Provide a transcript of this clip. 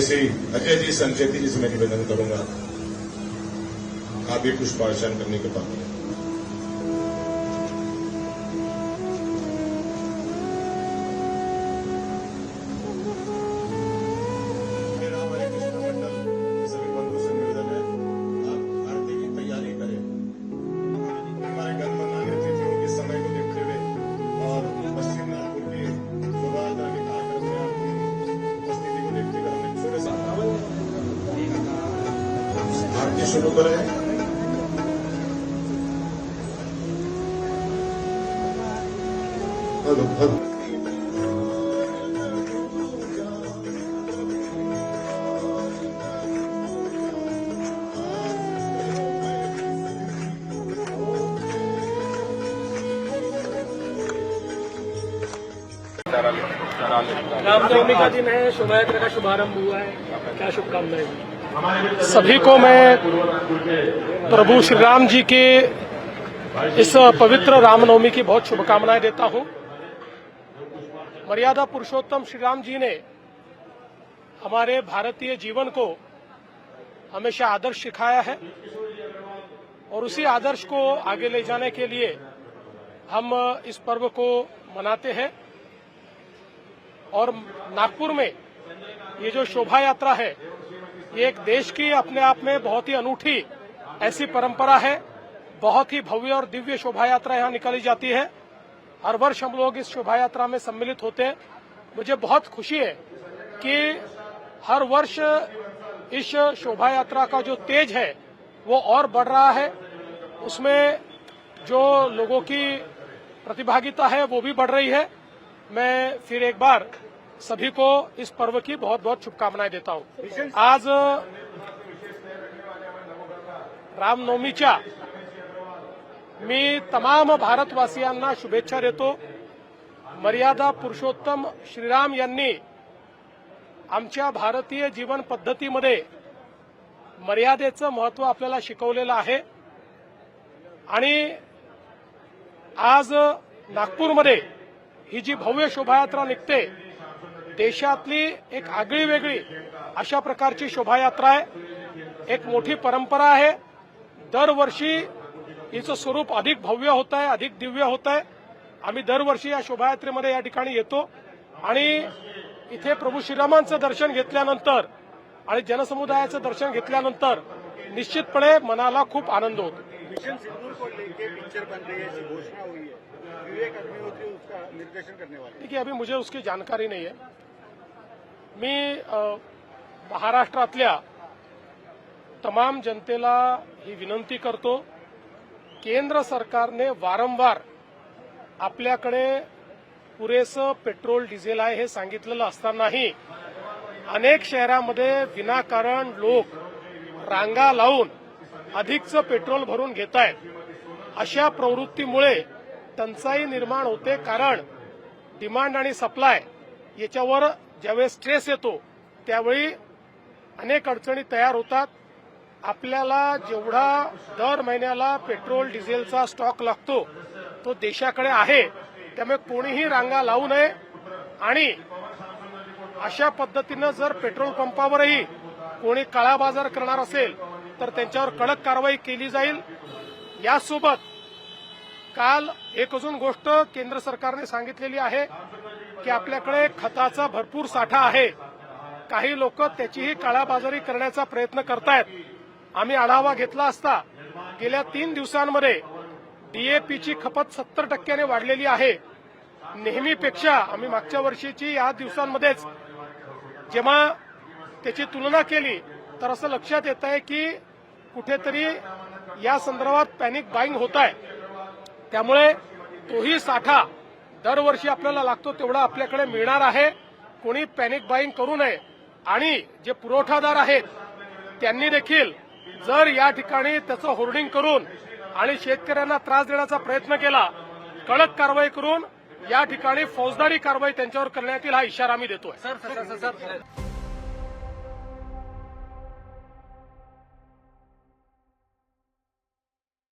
श्री अजय जी संचेती जी से मैं निवेदन करूंगा, आप भी पुष्पार्चन करने के बाद शुरू करें। हेलो हेलो रामनवमी का दिन है, शोभा यात्रा का शुभारंभ हुआ है, क्या शुभकामनाएं? सभी को मैं प्रभु श्री राम जी के इस पवित्र रामनवमी की बहुत शुभकामनाएं देता हूं। मर्यादा पुरुषोत्तम श्री राम जी ने हमारे भारतीय जीवन को हमेशा आदर्श सिखाया है और उसी आदर्श को आगे ले जाने के लिए हम इस पर्व को मनाते हैं। और नागपुर में ये जो शोभा यात्रा है, ये एक देश की अपने आप में बहुत ही अनूठी ऐसी परंपरा है। बहुत ही भव्य और दिव्य शोभा यात्रा यहाँ निकाली जाती है। हर वर्ष हम लोग इस शोभा यात्रा में सम्मिलित होते हैं। मुझे बहुत खुशी है कि हर वर्ष इस शोभा यात्रा का जो तेज है वो और बढ़ रहा है। उसमें जो लोगों की प्रतिभागिता है वो भी बढ़ रही है। मैं फिर एक बार सभी को इस पर्व की बहुत बहुत शुभकामनाएं देता हूं। आज रामनवमीच्या मी तमाम भारतवासियांना शुभेच्छा देतो। मर्यादा पुरुषोत्तम श्रीराम यांनी आमच्या भारतीय जीवन पद्धतीमध्ये मर्यादेचं महत्त्व आपल्याला शिकवलेलं आहे आणि आज नागपूरमध्ये ही जी भव्य शोभायात्रा निघते, देशातली एक आगळी वेगळी अशा प्रकारची शोभायात्रा आहे, एक मोठी परंपरा आहे। दरवर्षी हिचं स्वरूप अधिक भव्य होत आहे, अधिक दिव्य होत आहे। आम्ही दरवर्षी या शोभायात्रेमध्ये या ठिकाणी येतो आणि इथे प्रभू श्रीरामांचं दर्शन घेतल्यानंतर आणि जनसमुदायाचं दर्शन घेतल्यानंतर निश्चितपणे मनाला खूप आनंद होतो। मिशन सिंदूर को लेकर पिक्चर बन रही है, ऐसी घोषणा हुई है, विवेक अग्निहोत्री उसका निर्देशन करने वाले। देखिए, अभी मुझे उसकी जानकारी नहीं है। मी महाराष्ट्रातल्या तमाम जनतेला ही विनंती करतो, केंद्र सरकारने वारंवार आपल्याकडे पुरेसं पेट्रोल डिझेल आहे हे सांगितलेलं असतानाही अनेक शहरांमध्ये विनाकारण लोक रांगा लावून अधिकचं पेट्रोल भरून घेत आहेत। अशा प्रवृत्तीमुळे टंचाई निर्माण होते, कारण डिमांड आणि सप्लाय याच्यावर ज्यावेळेस स्ट्रेस येतो त्यावेळी अनेक अडचणी तयार होतात। आपल्याला जेवढा दर महिन्याला पेट्रोल डिझेलचा स्टॉक लागतो तो देशाकडे आहे, त्यामुळे कोणीही रांगा लावू नये आणि अशा पद्धतीनं जर पेट्रोल पंपावरही कोणी काळा बाजार करणार असेल तर त्यांच्यावर कडक कारवाई केली जाईल। यासोबत काल एक अजून गोष्ट केंद्र सरकारने सांगितलेली आहे की आपल्याकडे खताचा भरपूर साठा आहे, काही लोक त्याचीही काळाबाजारी करण्याचा प्रयत्न करतायत। आम्ही आढावा घेतला असता गेल्या 3 दिवसांमध्ये डीएपीची खपत 70% वाढलेली आहे। नेहमीपेक्षा आम्ही मागच्या वर्षीची या दिवसांमध्येच जेव्हा त्याची तुलना केली तर असं लक्षात येत आहे की कुठेतरी या संदर्भात पॅनिक बाईंग होत आहे। त्यामुळे तोही साठा दरवर्षी आपल्याला लागतो तेवढा आपल्याकडे मिळणार आहे। कोणी पॅनिक बाईंग करू नये आणि जे पुरवठादार आहेत त्यांनी देखील जर या ठिकाणी त्याचं होर्डिंग करून आणि शेतकऱ्यांना त्रास देण्याचा प्रयत्न केला, कडक कारवाई करून या ठिकाणी फौजदारी कारवाई त्यांच्यावर करण्यात येईल, हा इशारा आम्ही देतोय।